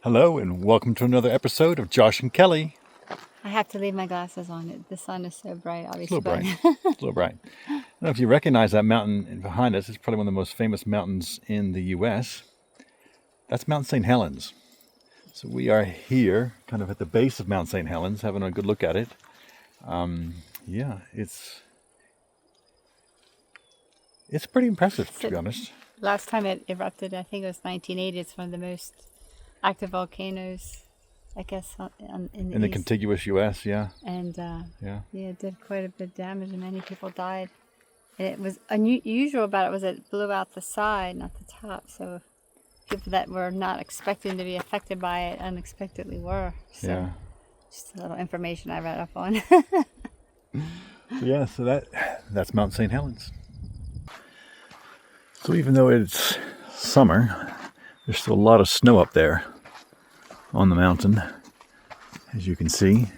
Hello and welcome to another episode of Josh and Kelly. I have to leave my glasses on. The sun is so bright, obviously. It's a little bright. It's a little bright. I don't know if you recognize that mountain behind us. It's probably one of the most famous mountains in the U.S. That's Mount St. Helens. So we are here, kind of at the base of Mount St. Helens, having a good look at it. It's pretty impressive, to be honest. Last time it erupted, I think it was 1980. It's one of the most active volcanoes, I guess, in the contiguous U.S., yeah. And it did quite a bit of damage, and many people died. And it was unusual about it was it blew out the side, not the top. So people that were not expecting to be affected by it unexpectedly were. So just a little information I read up on. So that's Mount St. Helens. So even though it's summer, there's still a lot of snow up there on the mountain, as you can see.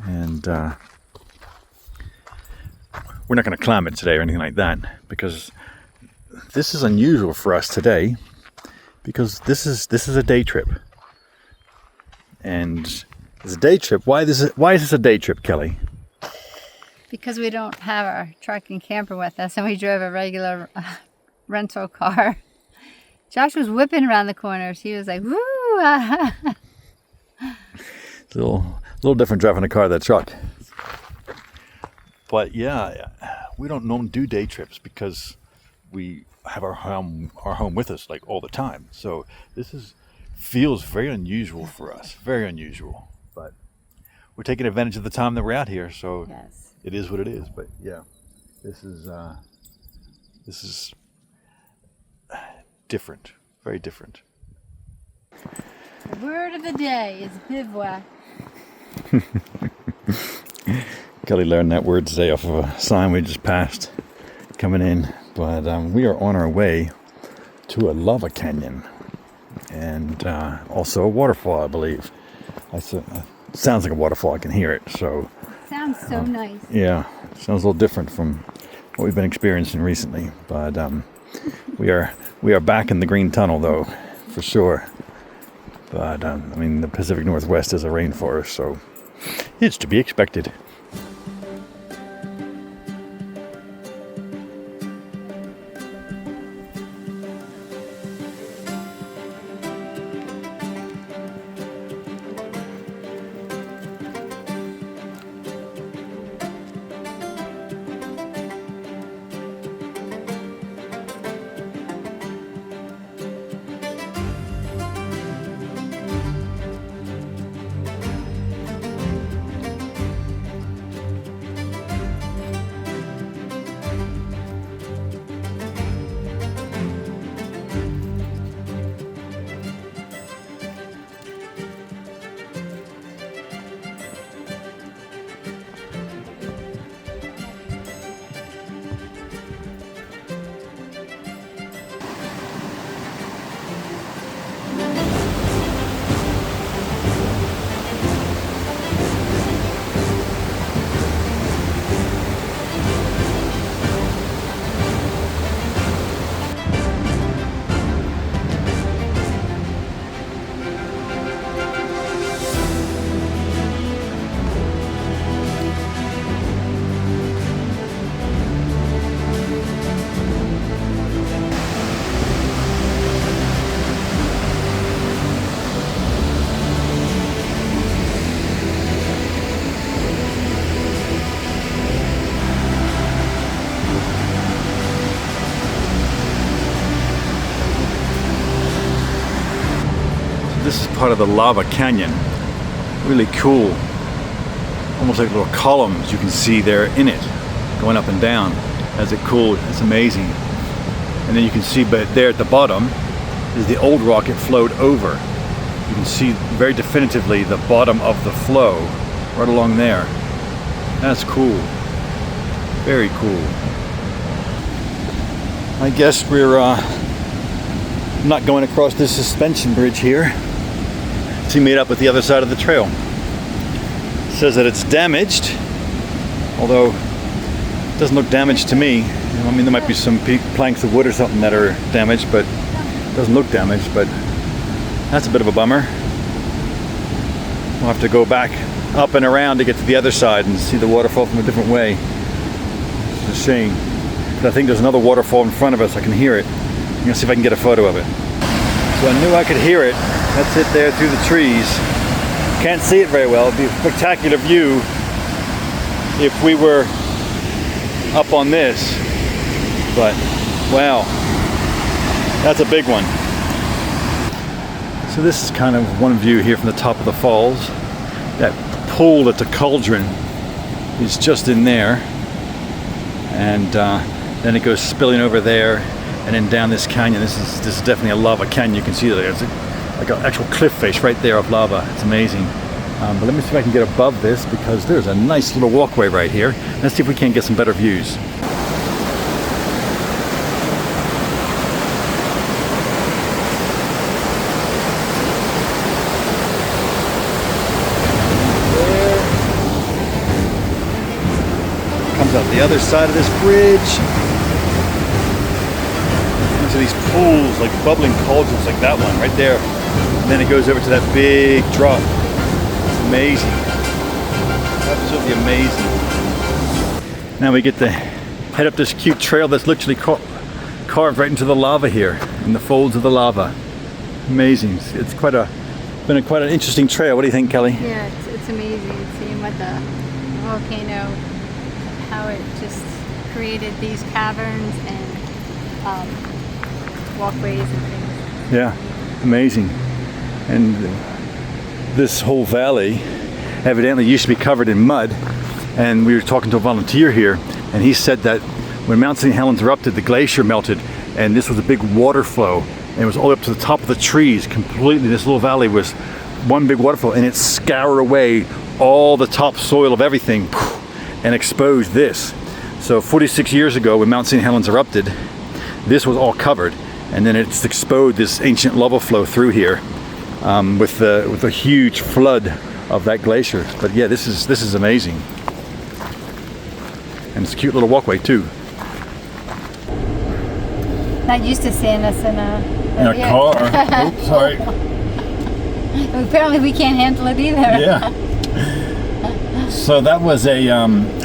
And we're not going to climb it today or anything like that, because this is unusual for us today, because this is a day trip. And it's a day trip. Why is this a day trip, Kelly? Because we don't have our truck and camper with us, and we drove a regular rental car. Josh was whipping around the corners. He was like, woo! It's a little different driving a car than a truck. But yeah, we don't normally do day trips because we have our home with us like all the time. So this feels very unusual for us, very unusual. But we're taking advantage of the time that we're out here, so It is what it is. But yeah, this is different, very different. The word of the day is bivouac. Kelly learned that word today off of a sign we just passed coming in. But we are on our way to a lava canyon and also a waterfall, I believe. Sounds like a waterfall. I can hear it. So sounds so nice. Yeah, sounds a little different from what we've been experiencing recently. But we are back in the Green Tunnel, though, for sure. But the Pacific Northwest is a rainforest, so it's to be expected. This is part of the lava canyon. Really cool. Almost like little columns you can see there in it, going up and down as it cooled. It's amazing. And then you can see, but there at the bottom is the old rock it flowed over. You can see very definitively the bottom of the flow right along there. That's cool. Very cool. I guess we're not going across this suspension bridge here to meet up with the other side of the trail. It says that it's damaged, although it doesn't look damaged to me. I mean, there might be some planks of wood or something that are damaged, but it doesn't look damaged. But that's a bit of a bummer. We'll have to go back up and around to get to the other side and see the waterfall from a different way. It's a shame. But I think there's another waterfall in front of us. I can hear it. I'm gonna see if I can get a photo of it. So I knew I could hear it. That's it there through the trees. Can't see it very well. It'd be a spectacular view if we were up on this. But wow, that's a big one. So this is kind of one view here from the top of the falls. That pool at the cauldron is just in there, and then it goes spilling over there and then down this canyon. This is definitely a lava canyon. You can see that there's like an actual cliff face right there of lava. It's amazing. But let me see if I can get above this, because there's a nice little walkway right here. Let's see if we can't get some better views. Out the other side of this bridge into these pools, like bubbling cauldrons like that one right there, and then it goes over to that big drop. It's amazing, absolutely amazing. Now we get to head up this cute trail that's literally carved right into the lava here, in the folds of the lava. Amazing. It's been quite an interesting trail. What do you think, Kelly? Yeah, it's amazing seeing what the volcano, how it just created these caverns and walkways and things. Yeah, amazing. And this whole valley evidently used to be covered in mud, and we were talking to a volunteer here, and he said that when Mount St. Helens erupted, the glacier melted, and this was a big water flow, and it was all up to the top of the trees completely. This little valley was one big waterfall, and it scoured away all the topsoil of everything and exposed this. So 46 years ago, when Mount St. Helens erupted, this was all covered, and then it's exposed this ancient lava flow through here with the huge flood of that glacier. But yeah, this is amazing, and it's a cute little walkway too. Not used to seeing us in a car. Oops, sorry. Apparently, we can't handle it either. Yeah. So that was it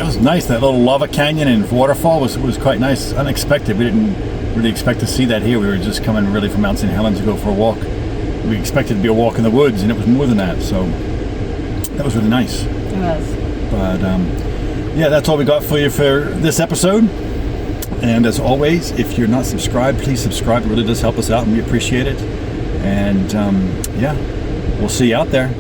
was nice. That little lava canyon and waterfall was quite nice. Unexpected. We didn't really expect to see that here. We were just coming really from Mount St. Helens to go for a walk. We expected to be a walk in the woods, and it was more than that. So that was really nice. It was. But yeah, that's all we got for you for this episode. And as always, if you're not subscribed, please subscribe. It really does help us out, and we appreciate it. And yeah, we'll see you out there.